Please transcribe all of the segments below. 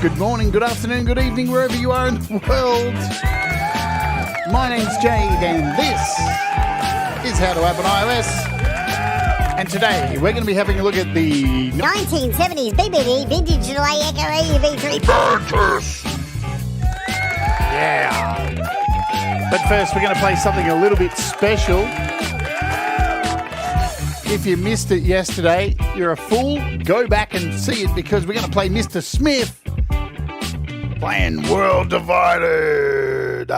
Good morning, good afternoon, good evening, wherever you are in the world. My name's Jade, and this is How to Open iOS. And today, we're going to be having a look at the 1970's BBD Vintage Delay Echo AUv3 Mantis. Yeah. But first, we're going to play something a little bit special. If you missed it yesterday, you're a fool. Go back and see it because we're going to play Mr. Smith playing World Divided.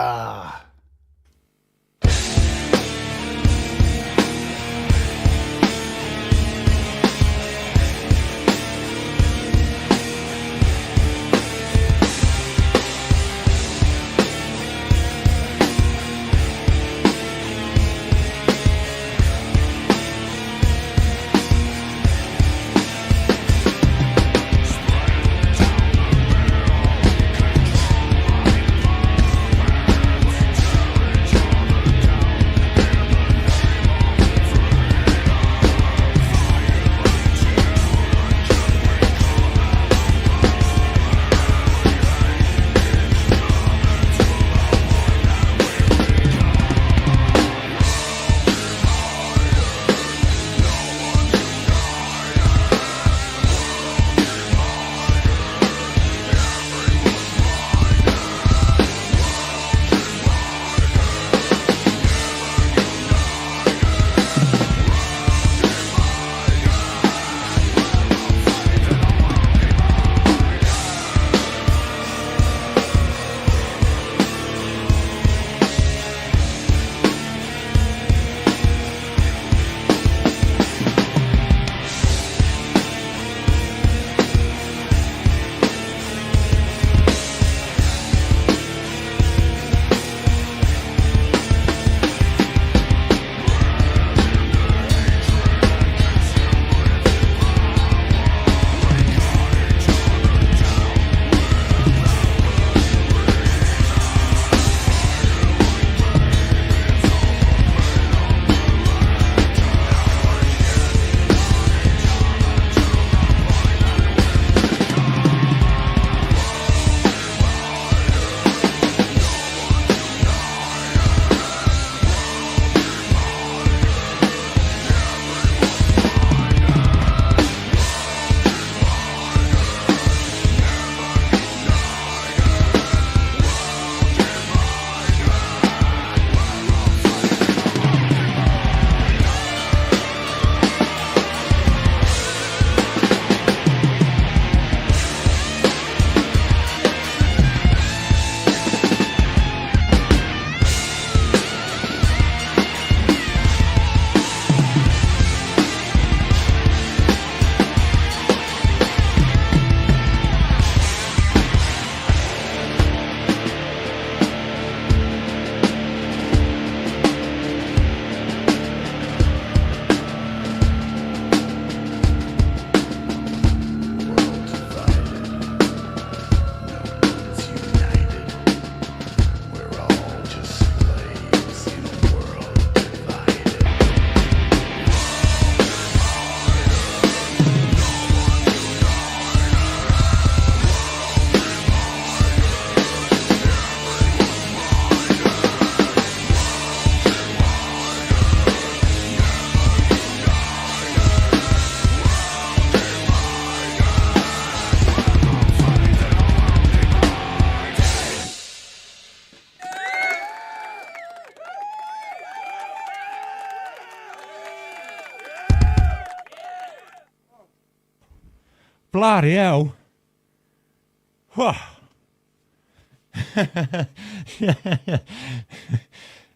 Bloody hell.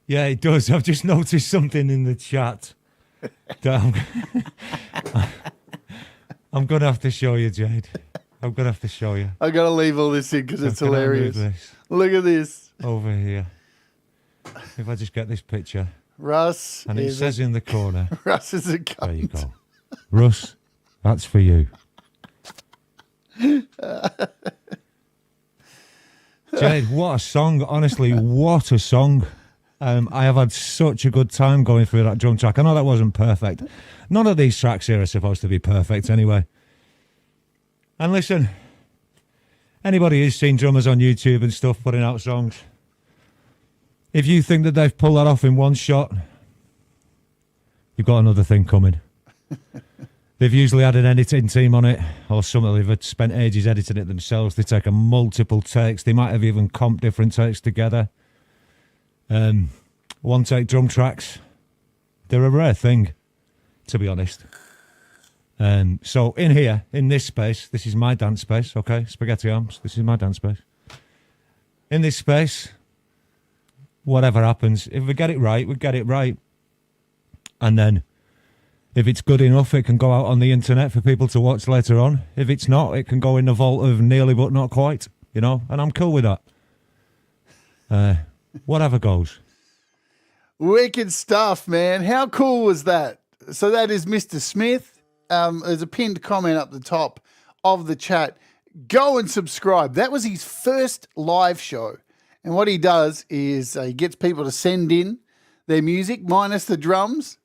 Yeah, it does. I've just noticed something in the chat. That I'm going to have to show you, Jade. I'm going to have to show you. I've got to leave all this in because it's hilarious. Look at this. Over here. If I just get this picture. Russ. And it says in the corner. Russ is a cunt. There you go. Russ, that's for you. Jade, what a song. Honestly, what a song. I have had such a good time going through that drum track. I know that wasn't perfect. None of these tracks here are supposed to be perfect anyway. And listen, Anybody who's seen drummers on YouTube and stuff putting out songs, if you think that they've pulled that off in one shot, you've got another thing coming. They've usually had an editing team on it, or something. They've spent ages editing it themselves. They take a multiple takes. They might have even comped different takes together. One take drum tracks. They're a rare thing, to be honest. So in here, in this space, this is my dance space, okay? Spaghetti Arms, this is my dance space. In this space, whatever happens, if we get it right, we get it right. And then if it's good enough, it can go out on the internet for people to watch later on. If it's not, it can go in the vault of nearly but not quite, you know, and I'm cool with that. Whatever goes. Wicked stuff, man. How cool was that? So that is Mr. Smith. There's a pinned comment up the top of the chat. Go and subscribe. That was his first live show. And what he does is he gets people to send in their music minus the drums.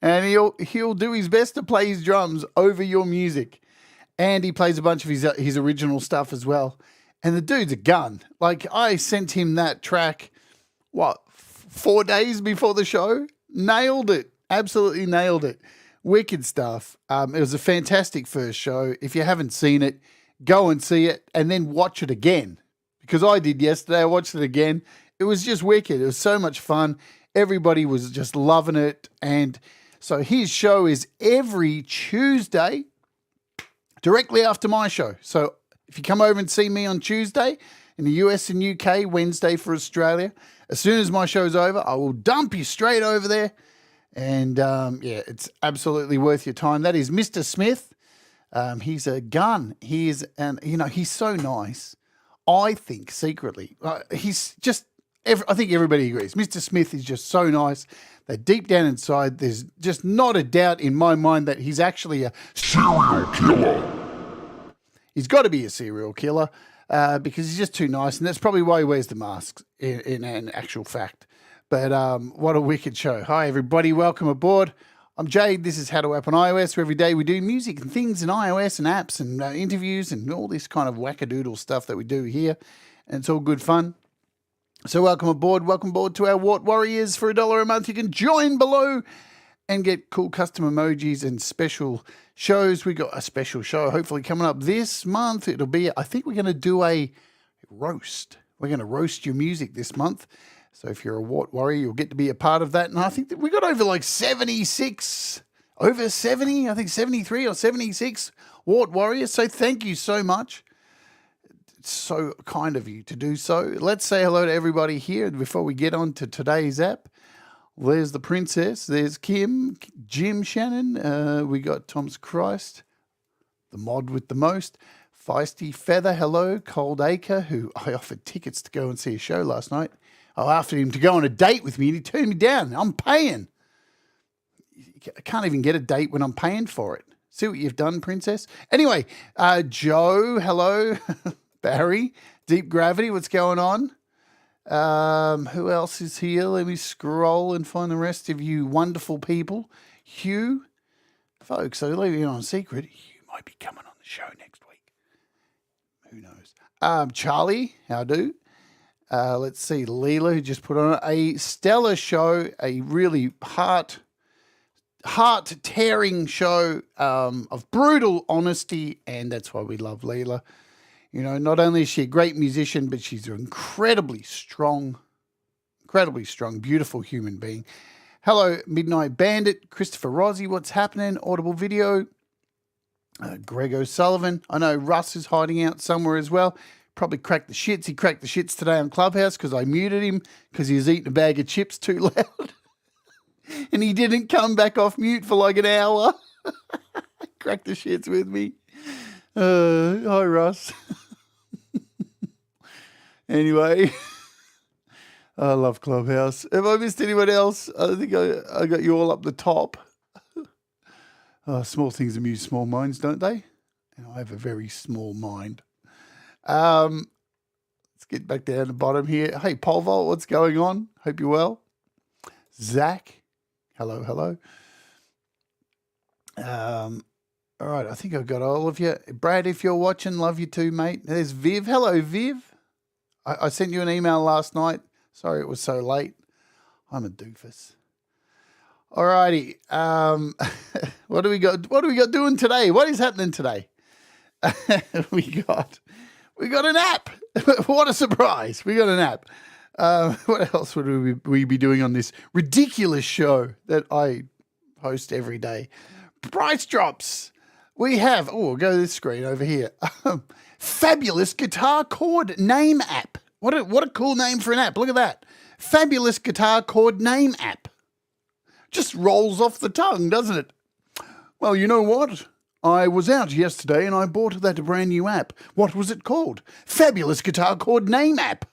And he'll do his best to play his drums over your music. And he plays a bunch of his original stuff as well. And the dude's a gun. Like, I sent him that track, 4 days before the show? Nailed it. Absolutely nailed it. Wicked stuff. It was a fantastic first show. If you haven't seen it, go and see it and then watch it again. Because I did yesterday. I watched it again. It was just wicked. It was so much fun. Everybody was just loving it. And so his show is every Tuesday, directly after my show. So if you come over and see me on Tuesday in the US and UK, Wednesday for Australia, as soon as my show's over, I will dump you straight over there. And yeah, it's absolutely worth your time. That is Mr. Smith. He's a gun. He's so nice. I think secretly, he's just, I think everybody agrees. Mr. Smith is just so nice that deep down inside, there's just not a doubt in my mind that he's actually a serial killer. He's got to be a serial killer because he's just too nice. And that's probably why he wears the masks in an actual fact. But what a wicked show. Hi, everybody. Welcome aboard. I'm Jade. This is How to App on iOS, where every day we do music and things in iOS and apps and interviews and all this kind of wackadoodle stuff that we do here. And it's all good fun. So welcome aboard. Welcome aboard to our Wart Warriors. For $1 a month, you can join below and get cool custom emojis and special shows. We got a special show hopefully coming up this month. It'll be, I think we're going to do a roast. We're going to roast your music this month. So if you're a Wart Warrior, you'll get to be a part of that. And I think that we got over like 76, over 70, I think 73 or 76 Wart Warriors. So thank you so much. It's so kind of you to do so. Let's say hello to everybody here before we get on to today's app. There's the princess. There's Kim, Jim Shannon. We got Tom's Christ, the mod with the most. Feisty Feather, hello. Cold Acre, who I offered tickets to go and see a show last night. I offered him to go on a date with me and he turned me down. I'm paying. I can't even get a date when I'm paying for it. See what you've done, princess? Anyway, Joe, hello. Barry, Deep Gravity, what's going on? Who else is here? Let me scroll and find the rest of you wonderful people. Hugh, folks, so leave you on a secret. Hugh might be coming on the show next week. Who knows? Charlie, how do? Let's see, Leela, who just put on a stellar show, a really heart-tearing show of brutal honesty, and that's why we love Leela. You know, not only is she a great musician, but she's an incredibly strong, beautiful human being. Hello, Midnight Bandit, Christopher Rossi, what's happening? Audible Video, Greg O'Sullivan. I know Russ is hiding out somewhere as well. Probably cracked the shits. He cracked the shits today on Clubhouse because I muted him because he was eating a bag of chips too loud. And he didn't come back off mute for like an hour. Cracked the shits with me. Hi, Russ. Anyway, I love Clubhouse. Have I missed anyone else? I think I got you all up the top. Small things amuse small minds, don't they? And I have a very small mind. Let's get back down to the bottom here. Hey, Polvolt, what's going on? Hope you're well. Zach, hello. All right, I think I've got all of you. Brad, if you're watching, love you too, mate. There's Viv. Hello, Viv. I sent you an email last night. Sorry it was so late. I'm a doofus. All righty. What do we got? What do we got doing today? What is happening today? we got an app. What a surprise! We got an app. What else would we be doing on this ridiculous show that I host every day? Price drops. We have. Oh, we'll go to this screen over here. Fabulous guitar chord name app. What a cool name for an app. Look at that. Fabulous guitar chord name app. Just rolls off the tongue, doesn't it? Well, you know what? I was out yesterday and I bought that brand new app. What was it called? Fabulous guitar chord name app.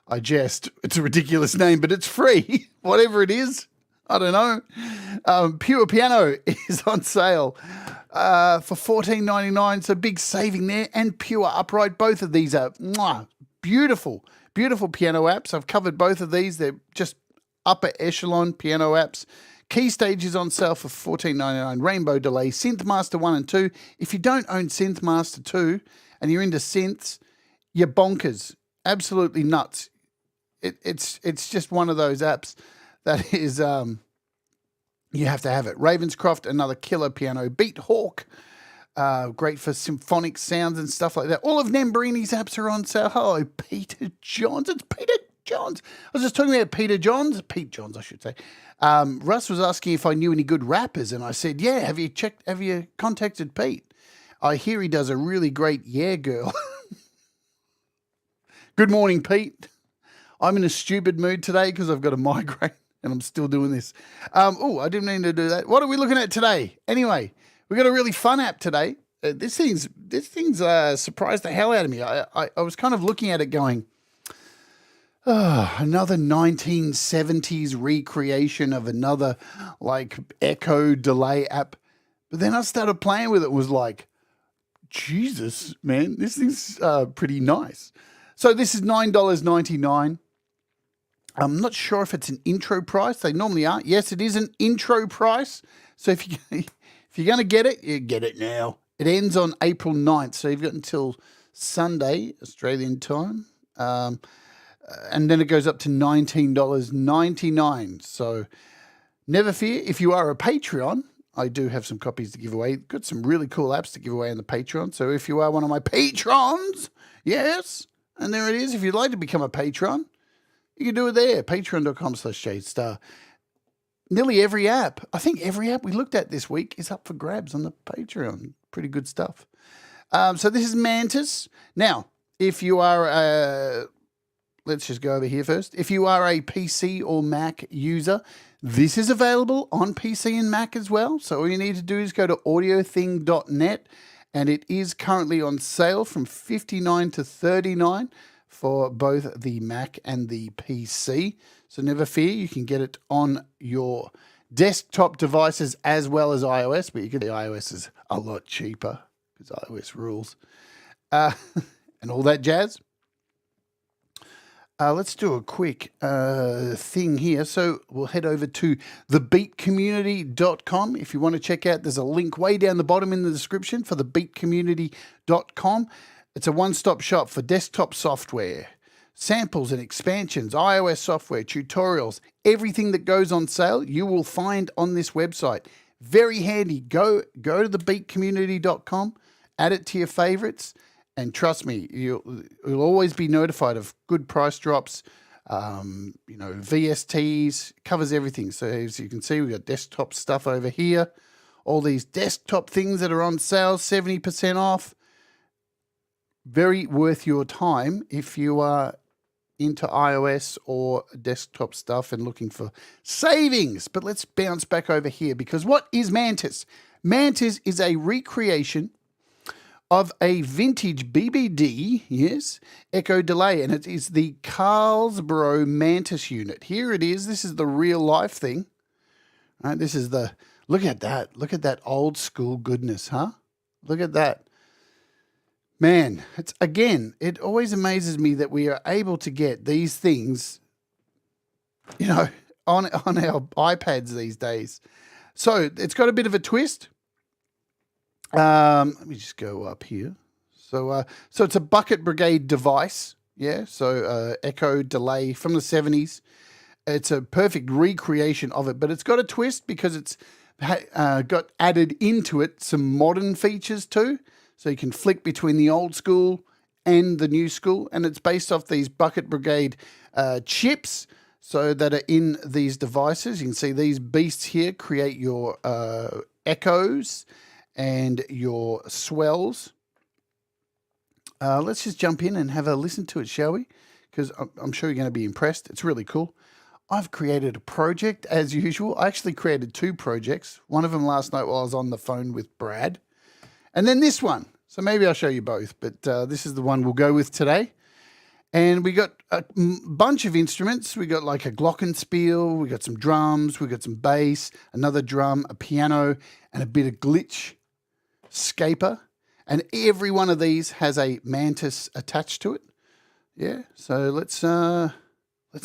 I jest. It's a ridiculous name, but it's free. Whatever it is. I don't know. Pure Piano is on sale for $14.99. So big saving there. And Pure Upright. Both of these are beautiful, beautiful piano apps. I've covered both of these. They're just upper echelon piano apps. Key Stage is on sale for $14.99. Rainbow Delay, Synthmaster 1 and 2. If you don't own Synthmaster 2 and you're into synths, you're bonkers. Absolutely nuts. It's just one of those apps that is, you have to have it. Ravenscroft, another killer piano. Beat Hawk, great for symphonic sounds and stuff like that. All of Nembrini's apps are on sale. Hello, Peter Johns. It's Peter Johns. I was just talking about Pete Johns, I should say. Russ was asking if I knew any good rappers, and I said, yeah, have you contacted Pete? I hear he does a really great Yeah Girl. Good morning, Pete. I'm in a stupid mood today because I've got a migraine and I'm still doing this. I didn't mean to do that. What are we looking at today? Anyway, we got a really fun app today. This thing's surprised the hell out of me. I was kind of looking at it going, another 1970s recreation of another like echo delay app. But then I started playing with it and was like, Jesus, man, this thing's pretty nice. So this is $9.99. I'm not sure if it's an intro price. They normally aren't. Yes, it is an intro price. So if you're going to get it, you get it now. It ends on April 9th. So you've got until Sunday, Australian time. And then it goes up to $19.99. So never fear. If you are a Patreon, I do have some copies to give away. Got some really cool apps to give away on the Patreon. So if you are one of my patrons, yes, and there it is. If you'd like to become a patron, you can do it there, patreon.com/Jade Starr. Nearly every app, I think every app we looked at this week is up for grabs on the Patreon. Pretty good stuff. So this is Mantis. Now, if you are, let's just go over here first. If you are a PC or Mac user, this is available on PC and Mac as well. So all you need to do is go to audiothing.net, and it is currently on sale from $59 to $39 for both the Mac and the PC. So never fear, you can get it on your desktop devices as well as iOS, but you can, the iOS is a lot cheaper because iOS rules. And all that jazz. Let's do a quick thing here. So we'll head over to thebeatcommunity.com. If you want to check out, there's a link way down the bottom in the description for thebeatcommunity.com. It's a one-stop shop for desktop software, samples and expansions, iOS software, tutorials, everything that goes on sale, you will find on this website. Very handy. Go to thebeatcommunity.com, add it to your favorites, and trust me, you'll always be notified of good price drops. VSTs, covers everything. So as you can see, we've got desktop stuff over here. All these desktop things that are on sale, 70% off. Very worth your time if you are into iOS or desktop stuff and looking for savings. But let's bounce back over here, because what is Mantis? Mantis is a recreation of a vintage BBD, yes, echo delay, and it is the Carlsbro Mantis unit. Here it is. This is the real life thing. All right, this is the, look at that. Look at that old school goodness, huh? Look at that. Man, it's, again, it always amazes me that we are able to get these things, on our iPads these days. So it's got a bit of a twist. Let me just go up here. So it's a bucket-brigade device. Yeah, so echo delay from the 70s. It's a perfect recreation of it, but it's got a twist because it's got added into it some modern features too. So you can flick between the old school and the new school, and it's based off these bucket-brigade chips so that are in these devices. You can see these beasts here create your echoes and your swells. Let's just jump in and have a listen to it, shall we? Because I'm sure you're going to be impressed. It's really cool. I've created a project as usual. I actually created 2 projects. One of them last night while I was on the phone with Brad. And then this one. So maybe I'll show you both, but this is the one we'll go with today. And we got a bunch of instruments. We got like a glockenspiel, we got some drums, we got some bass, another drum, a piano, and a bit of glitch scaper. And every one of these has a Mantis attached to it. Yeah, so let's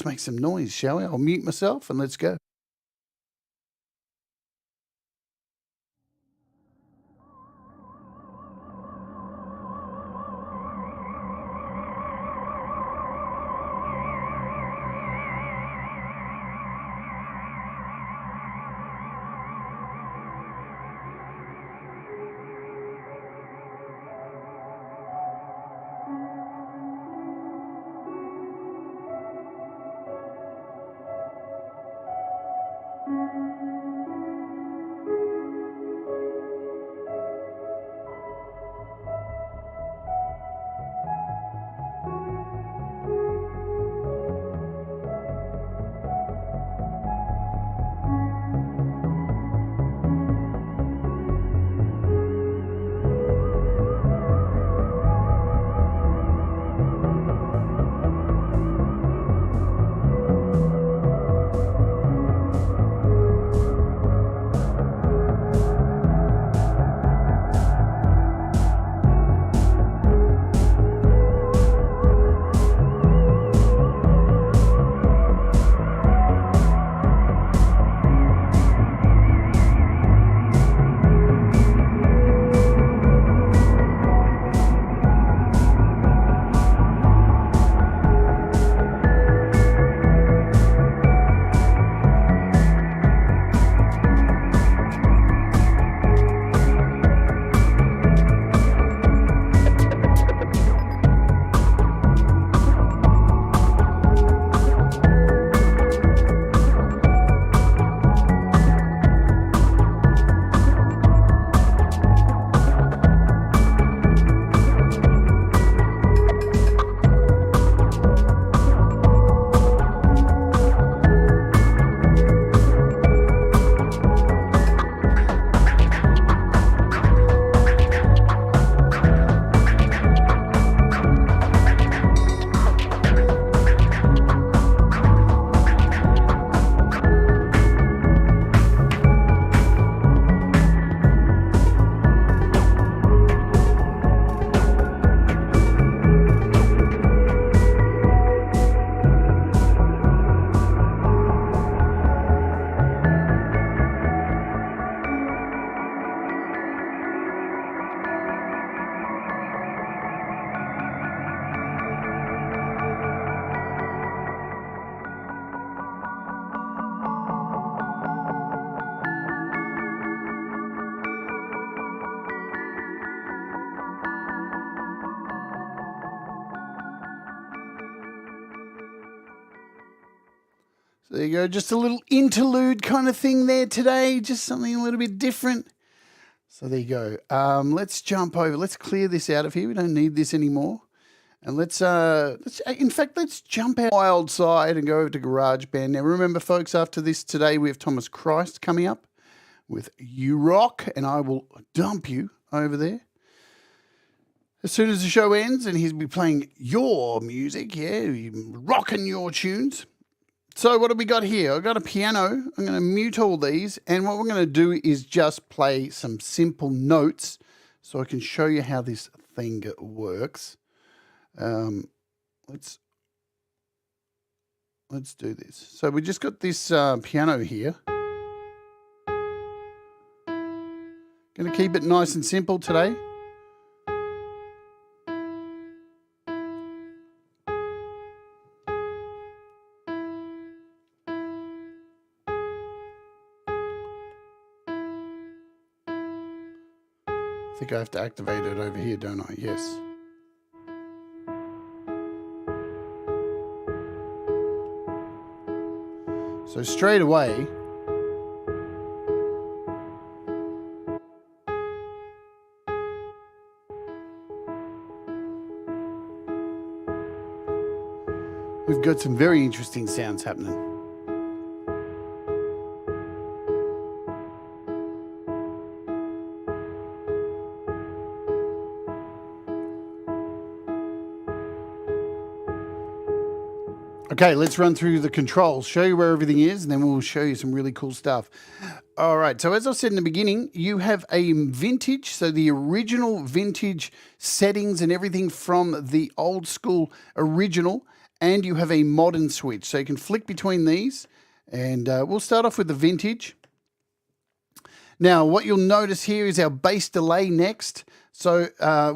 make some noise, shall we? I'll mute myself and let's go. So there you go, just a little interlude kind of thing there today, just something a little bit different. So there you go. Let's jump over. Let's clear this out of here. We don't need this anymore. And let's jump out wild side and go over to GarageBand. Now remember, folks, after this today we have Thomas Christ coming up with You Rock, and I will dump you over there as soon as the show ends, and he'll be playing your music, yeah, rocking your tunes. So what have we got here? I've got a piano. I'm going to mute all these, and what we're going to do is just play some simple notes so I can show you how this thing works. Let's do this. So we just got this piano here. Going to keep it nice and simple today. I think I have to activate it over here, don't I? Yes. So straight away, we've got some very interesting sounds happening. Okay, let's run through the controls, show you where everything is, and then we'll show you some really cool stuff. All right, so as I said in the beginning, you have a vintage, so the original vintage settings and everything from the old school original, and you have a modern switch. So you can flick between these, and we'll start off with the vintage. Now, what you'll notice here is our bass delay next. So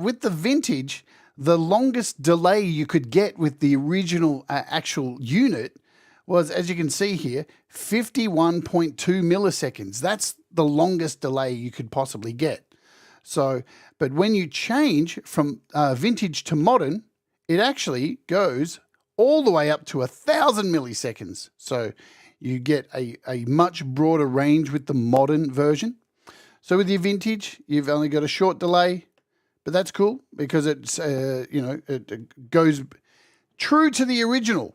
with the vintage, the longest delay you could get with the original actual unit was, as you can see here, 51.2 milliseconds. That's the longest delay you could possibly get. So, but when you change from vintage to modern, it actually goes all the way up to 1,000 milliseconds. So you get a much broader range with the modern version. So with your vintage, you've only got a short delay, but that's cool because it's, it goes true to the original.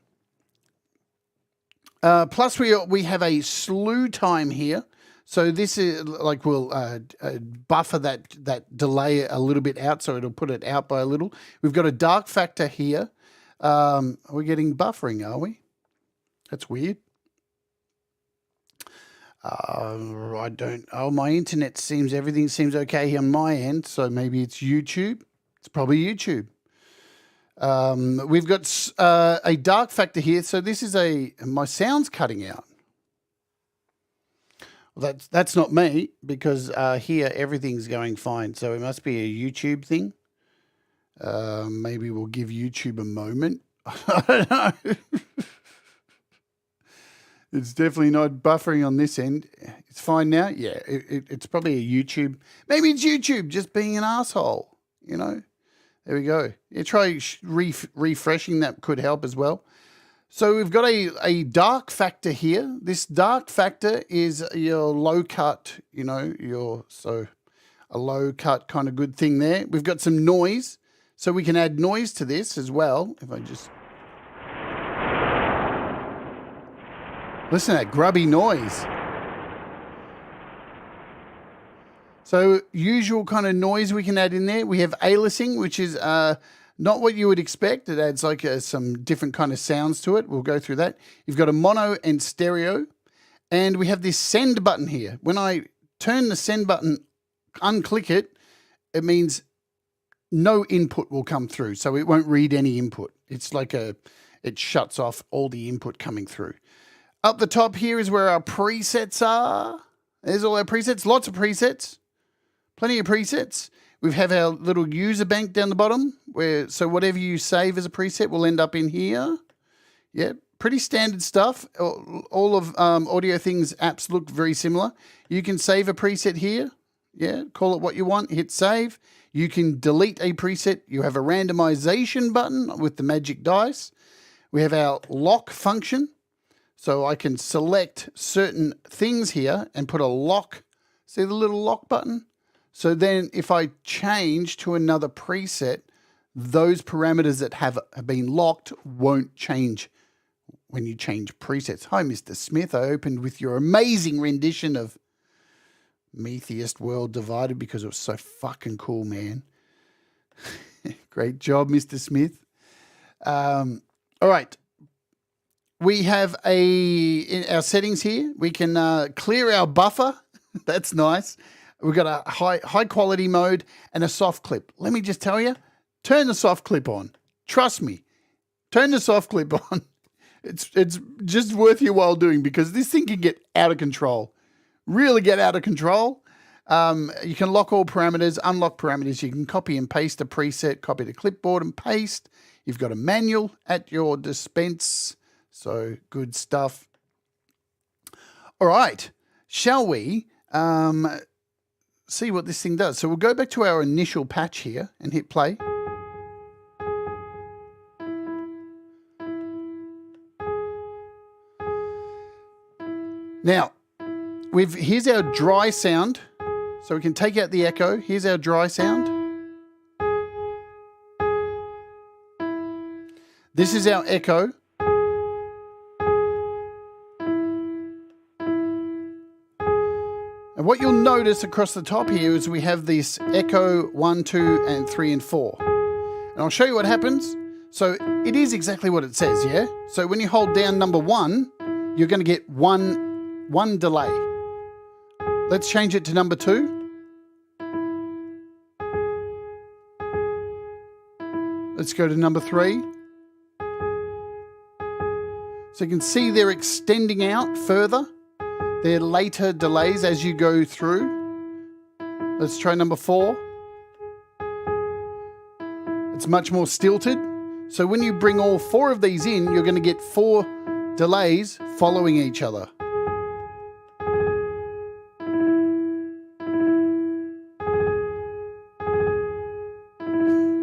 Plus we have a slew time here. So this is like we'll buffer that delay a little bit out, so it'll put it out by a little. We've got a dark factor here. We're getting buffering, are we? That's weird. My internet everything seems okay on my end, so maybe it's YouTube. It's probably YouTube. We've got a dark factor here, so this is my sound's cutting out. Well, that's not me, because here everything's going fine, so it must be a YouTube thing. Maybe we'll give YouTube a moment. I don't know. It's definitely not buffering on this end. It's fine now. Yeah, it's probably a YouTube. Maybe it's YouTube just being an asshole, you know. There we go. Yeah, try refreshing. That could help as well. So we've got a dark factor here. This dark factor is your low cut, so a low cut kind of good thing there. We've got some noise, so we can add noise to this as well. If I just listen to that grubby noise. So usual kind of noise we can add in there. We have aliasing, which is not what you would expect. It adds like some different kind of sounds to it. We'll go through that. You've got a mono and stereo. And we have this send button here. When I turn the send button, unclick it, it means no input will come through. So it won't read any input. It's like it shuts off all the input coming through. Up the top here is where our presets are. There's all our presets, lots of presets, plenty of presets. We have our little user bank down the bottom, so whatever you save as a preset will end up in here. Yeah, pretty standard stuff. All of AudioThing's apps look very similar. You can save a preset here. Yeah, call it what you want, hit save. You can delete a preset. You have a randomization button with the magic dice. We have our lock function. So I can select certain things here and put a lock. See the little lock button? So then if I change to another preset, those parameters that have been locked won't change when you change presets. Hi, Mr. Smith. I opened with your amazing rendition of Metheist World Divided because it was so fucking cool, man. Great job, Mr. Smith. All right. We have in our settings here, we can clear our buffer. That's nice. We've got a high quality mode and a soft clip. Let me just tell you, turn the soft clip on. Trust me, turn the soft clip on. It's just worth your while doing because this thing can get out of control. Really get out of control. You can lock all parameters, unlock parameters. You can copy and paste a preset, copy to clipboard and paste. You've got a manual at your dispense. So good stuff. All right. Shall we see what this thing does? So we'll go back to our initial patch here and hit play. Now, here's our dry sound. So we can take out the echo. Here's our dry sound. This is our echo. And what you'll notice across the top here is we have this echo 1, 2, and 3, and 4. And I'll show you what happens. So it is exactly what it says, yeah? So when you hold down number 1, you're going to get one delay. Let's change it to number 2. Let's go to number 3. So you can see they're extending out further. They're later delays as you go through. Let's try number 4. It's much more stilted. So when you bring all 4 of these in, you're going to get 4 delays following each other.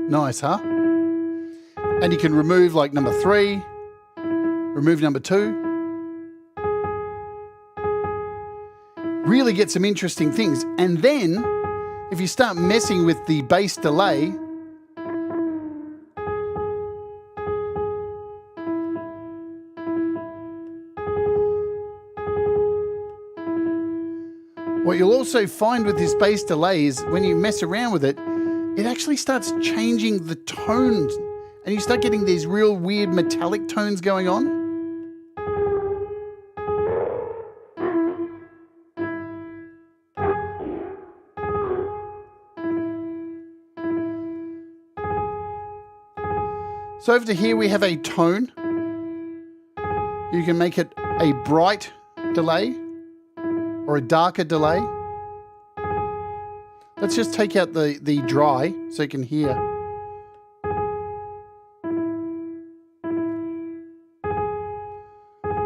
Nice, huh? And you can remove like number 3, remove number 2. Really get some interesting things. And then if you start messing with the bass delay, what you'll also find with this bass delay is when you mess around with it, it actually starts changing the tones and you start getting these real weird metallic tones going on. So over to here we have a tone. You can make it a bright delay or a darker delay. Let's just take out the dry so you can hear.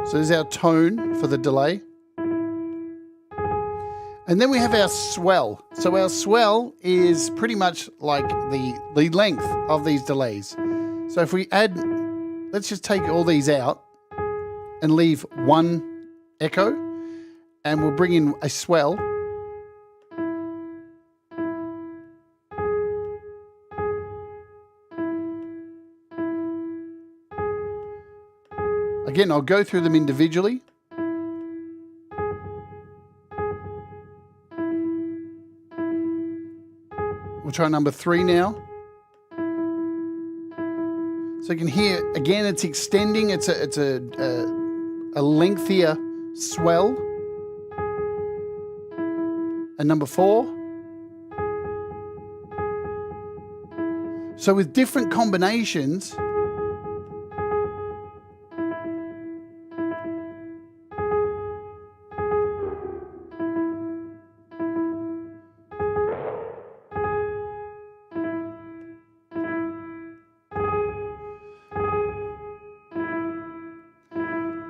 So there's our tone for the delay. And then we have our swell. So our swell is pretty much like the length of these delays. So if we add, let's just take all these out and leave one echo, and we'll bring in a swell. Again, I'll go through them individually. We'll try number 3 now. So you can hear, again, it's extending. It's a lengthier swell. And number 4. So with different combinations,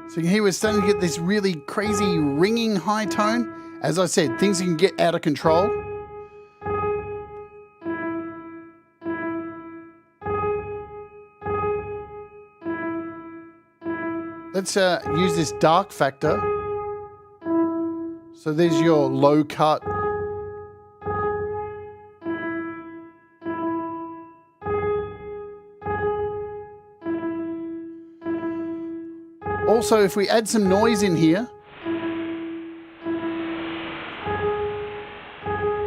so you can hear we're starting to get this really crazy ringing high tone. As I said, things can get out of control. Let's use this dark factor. So there's your low cut. Also, if we add some noise in here,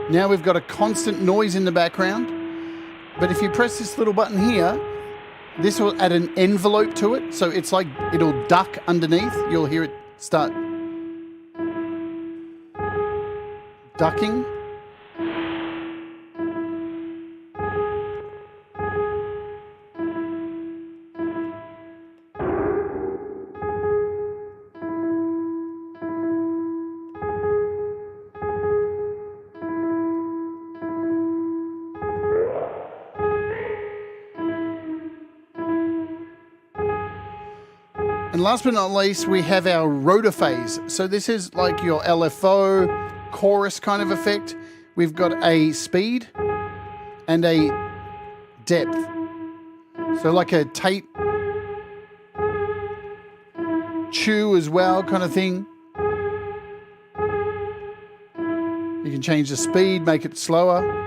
now we've got a constant noise in the background. But if you press this little button here, this will add an envelope to it. So it's like it'll duck underneath. You'll hear it start ducking. And last but not least, we have our rotafaze. So this is like your LFO chorus kind of effect. We've got a speed and a depth. So like a tape chew as well kind of thing. You can change the speed, make it slower.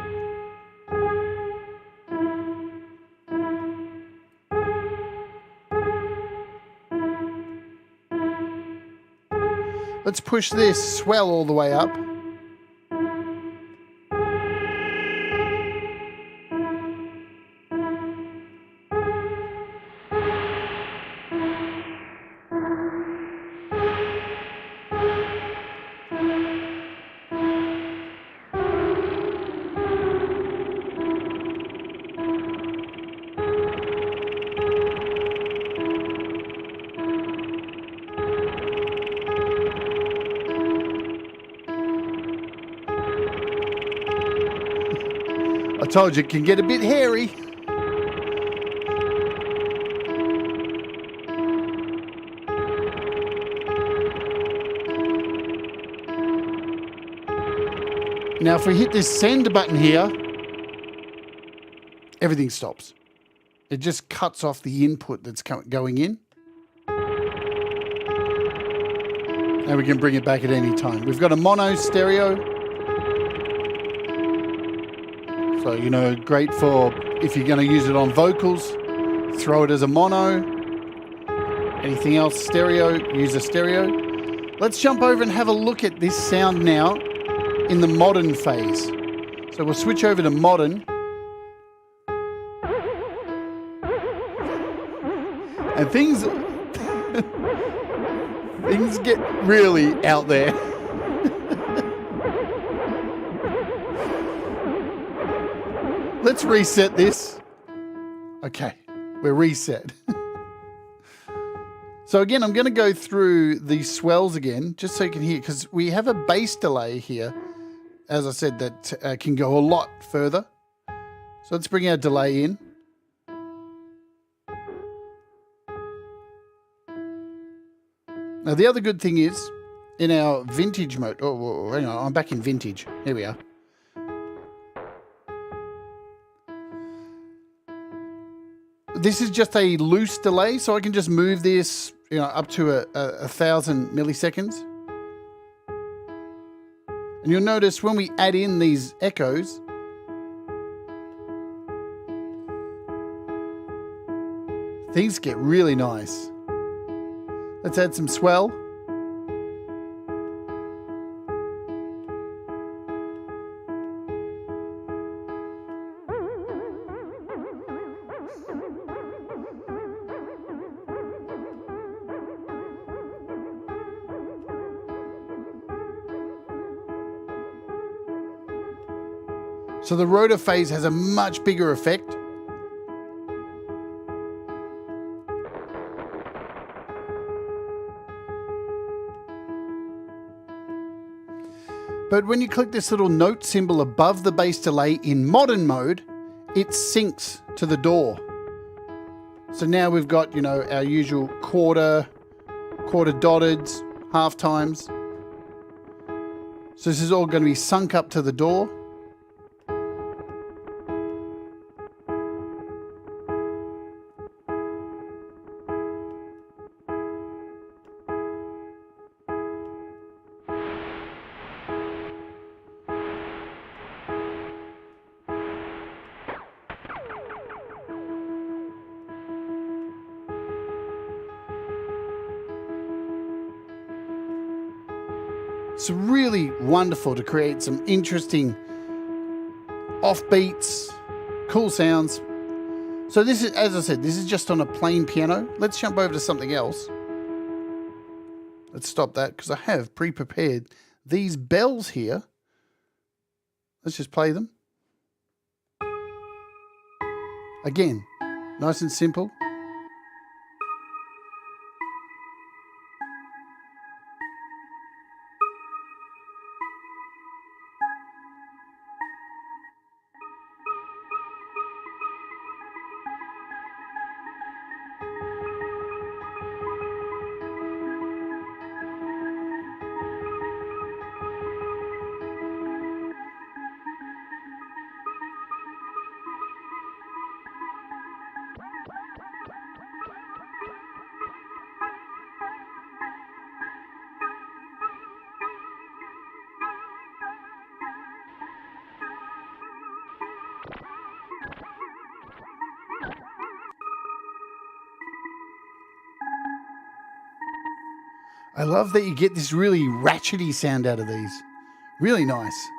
Let's push this swell all the way up. I told you it can get a bit hairy. Now, if we hit this send button here, everything stops. It just cuts off the input that's going in. And we can bring it back at any time. We've got a mono stereo. So, you know, great for if you're going to use it on vocals, throw it as a mono. Anything else stereo, use a stereo. Let's jump over and have a look at this sound now in the modern phase. So we'll switch over to modern. And things get really out there. Let's reset this. Okay, we're reset. So again, I'm going to go through the swells again, just so you can hear, because we have a bass delay here, as I said, that can go a lot further. So let's bring our delay in. Now, the other good thing is, in our vintage mode, oh, hang on, I'm back in vintage. Here we are. This is just a loose delay, so I can just move this, you know, up to a 1,000 milliseconds. And you'll notice when we add in these echoes, things get really nice. Let's add some swell. So the rotafaze has a much bigger effect. But when you click this little note symbol above the bass delay in modern mode, it syncs to the DAW. So now we've got, you know, our usual quarter dotted, half times. So this is all going to be sunk up to the DAW. It's really wonderful to create some interesting offbeats, cool sounds. So this is, as I said, this is just on a plain piano. Let's jump over to something else. Let's stop that because I have pre-prepared these bells here. Let's just play them. Again, nice and simple. I love that you get this really ratchety sound out of these. Really nice.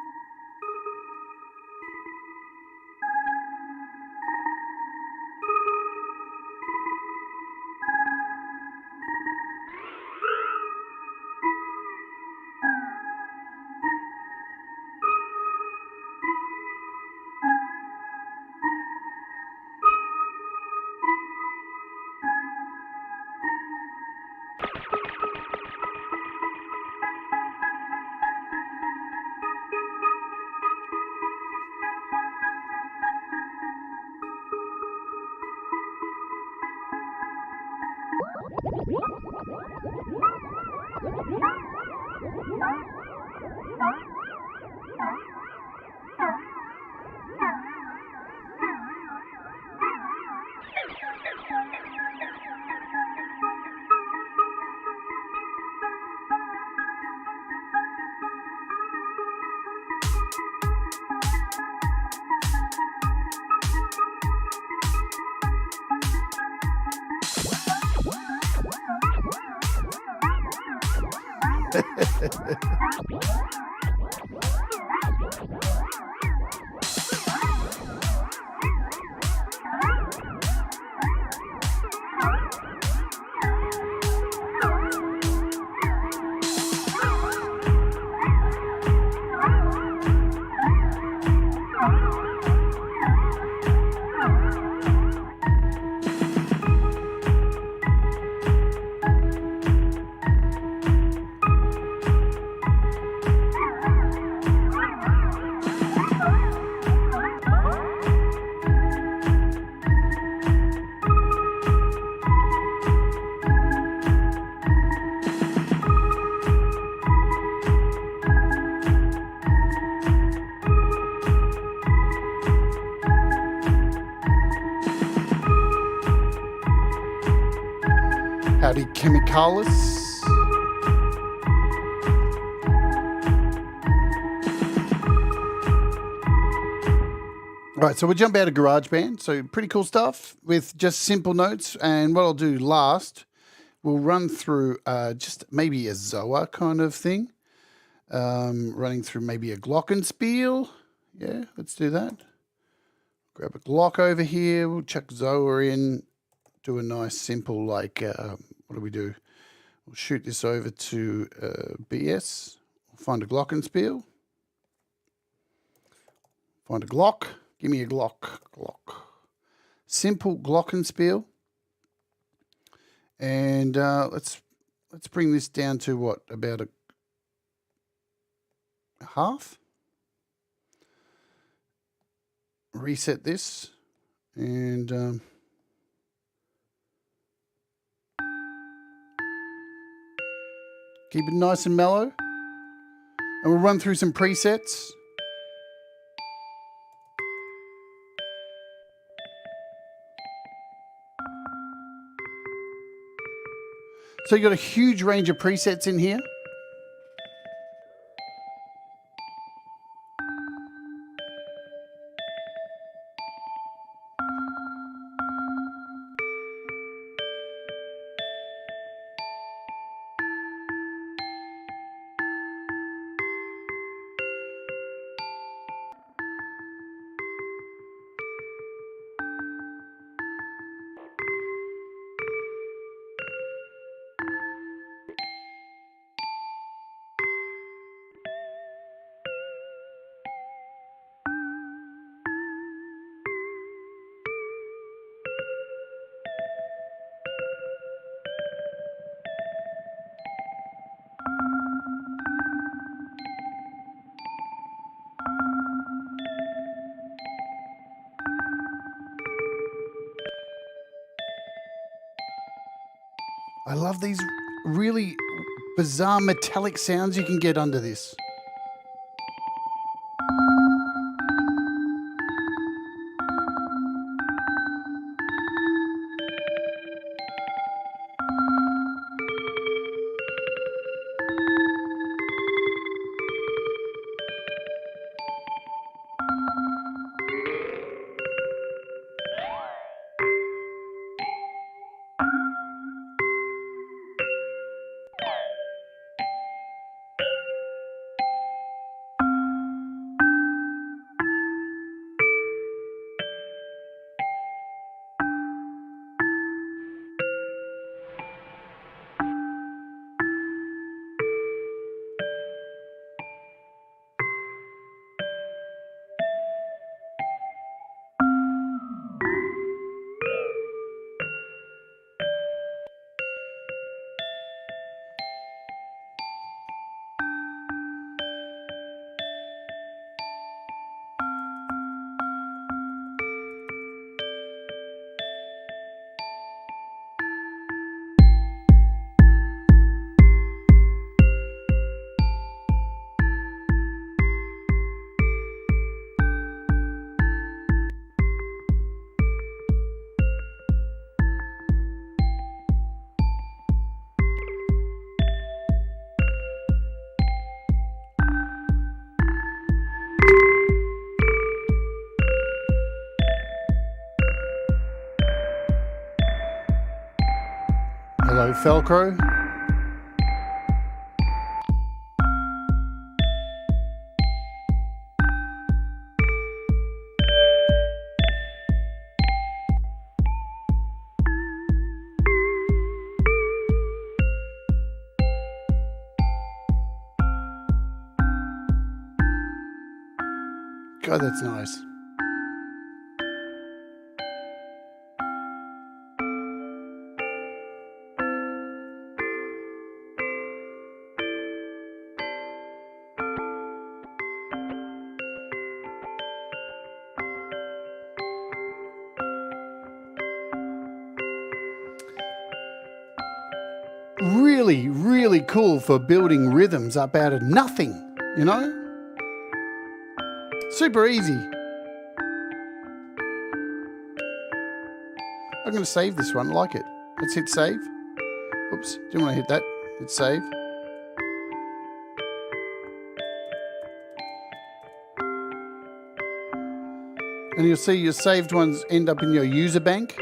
Howdy, Chemicalis. All right, so we'll jump out of GarageBand. So pretty cool stuff with just simple notes. And what I'll do last, we'll run through just maybe a Zoa kind of thing. Running through maybe a glockenspiel. Yeah, let's do that. Grab a Glock over here. We'll chuck Zoa in. Do a nice simple like, what do we do? We'll shoot this over to BS. We'll find a glockenspiel. Find a Glock. Give me a Glock. Simple glockenspiel. And let's bring this down to what? About a half. Reset this. And keep it nice and mellow. And we'll run through some presets. So you've got a huge range of presets in here. I love these really bizarre metallic sounds you can get under this. Hello, Velcro. God, that's nice. Really, really cool for building rhythms up out of nothing, you know? Super easy. I'm going to save this one. I like it. Let's hit save. Oops, didn't want to hit that. Hit save. And you'll see your saved ones end up in your user bank.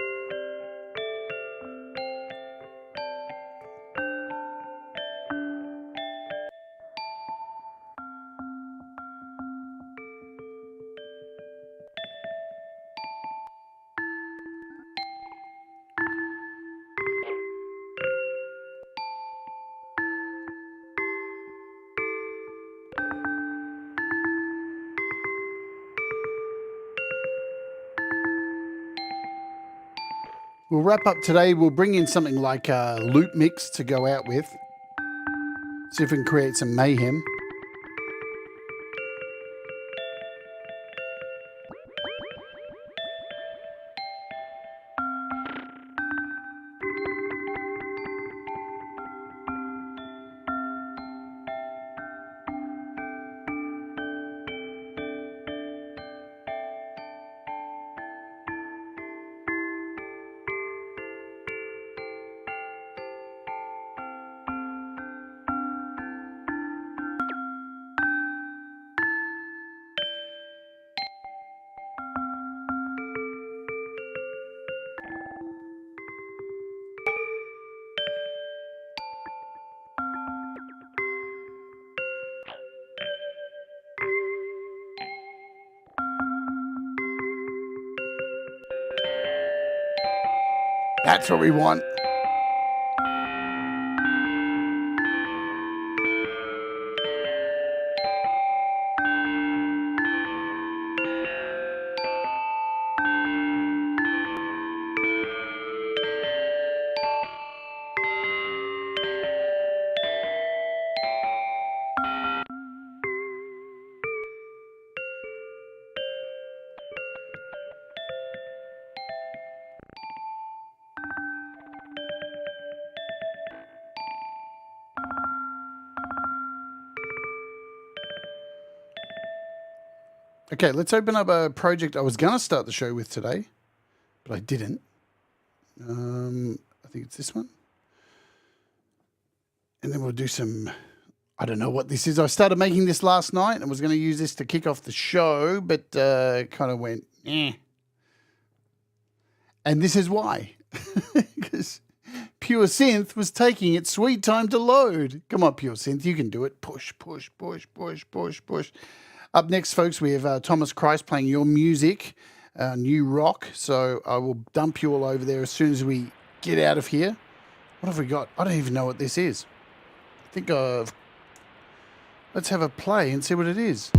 We'll wrap up today. We'll bring in something like a loop mix to go out with. See if we can create some mayhem. That's what we want. Okay, let's open up a project I was going to start the show with today, but I didn't. I think it's this one. And then we'll do some, I don't know what this is. I started making this last night and was going to use this to kick off the show, but kind of went, eh. And this is why. Because Pure Synth was taking its sweet time to load. Come on, Pure Synth, you can do it. Push, push, push, push, push, push. Up next, folks, we have Thomas Christ playing your music, new rock. So I will dump you all over there as soon as we get out of here. What have we got? I don't even know what this is. I think let's have a play and see what it is.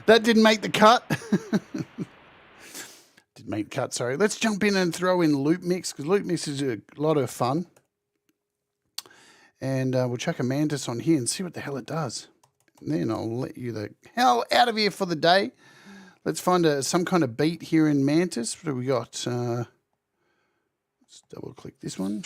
That didn't make the cut. Didn't make the cut, sorry. Let's jump in and throw in Loop Mix, because Loop Mix is a lot of fun. And we'll chuck a Mantis on here and see what the hell it does. And then I'll let you the hell out of here for the day. Let's find some kind of beat here in Mantis. What do we got? Let's double click this one.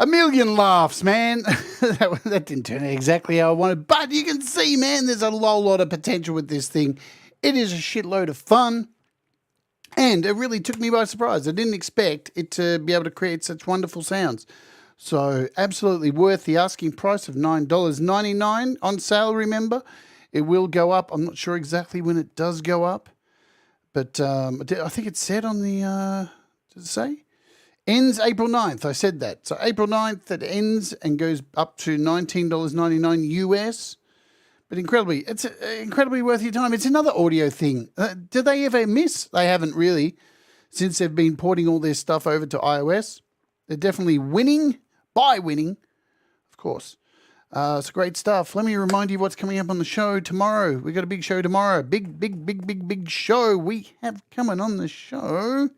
A million laughs, man. That didn't turn out exactly how I wanted, but you can see, man, there's a whole lot of potential with this thing. It is a shitload of fun, and it really took me by surprise. I didn't expect it to be able to create such wonderful sounds. So absolutely worth the asking price of $9.99 on sale, remember. It will go up. I'm not sure exactly when it does go up, but I think it said on the, does it say? Ends April 9th. I said that. So April 9th, it ends and goes up to $19.99 US. But it's incredibly worth your time. It's another audio thing. Did they ever miss? They haven't really, since they've been porting all their stuff over to iOS. They're definitely winning, of course. It's great stuff. Let me remind you what's coming up on the show tomorrow. We've got a big show tomorrow. Big show we have coming on the show.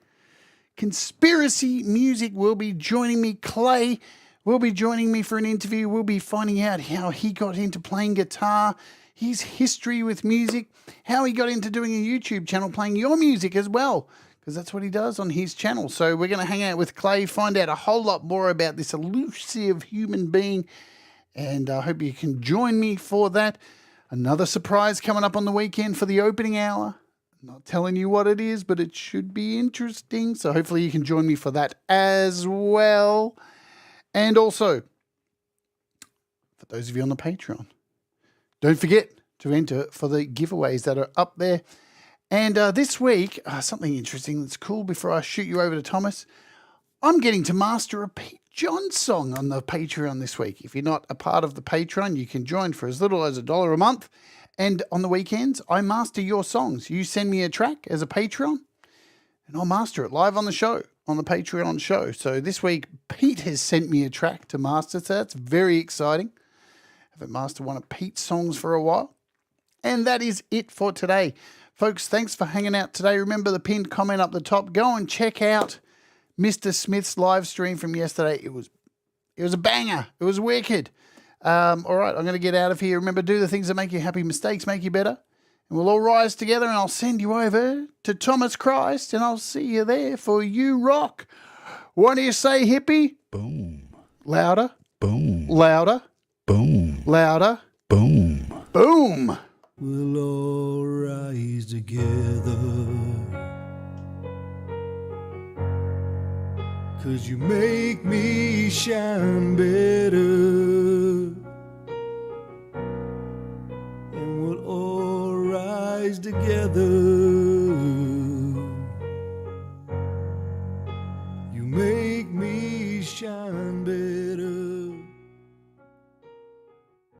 Conspiracy Music will be joining me. Clay will be joining me for an interview. We'll be finding out how he got into playing guitar, his history with music, how he got into doing a YouTube channel playing your music as well, because that's what he does on his channel. So we're going to hang out with Clay, find out a whole lot more about this elusive human being, and I hope you can join me for that. Another surprise coming up on the weekend for the opening hour. Not telling you what it is, but it should be interesting. So hopefully you can join me for that as well. And also, for those of you on the Patreon, don't forget to enter for the giveaways that are up there. And this week, something interesting that's cool before I shoot you over to Thomas. I'm getting to master a Pete John song on the Patreon this week. If you're not a part of the Patreon, you can join for as little as $1 a month. And on the weekends, I master your songs. You send me a track as a Patreon, and I'll master it live on the show, on the Patreon show. So this week, Pete has sent me a track to master, so that's very exciting. I haven't mastered one of Pete's songs for a while. And that is it for today. Folks, thanks for hanging out today. Remember the pinned comment up the top. Go and check out Mr. Smith's live stream from yesterday. It was a banger. It was wicked. All right, I'm going to get out of here. Remember, do the things that make you happy. Mistakes make you better. And we'll all rise together, and I'll send you over to Thomas Christ, and I'll see you there for You Rock. What do you say, hippie? Boom. Louder. Boom. Louder. Boom. Louder. Boom. Boom. We'll all rise together, 'cause you make me shine better, and we'll all rise together.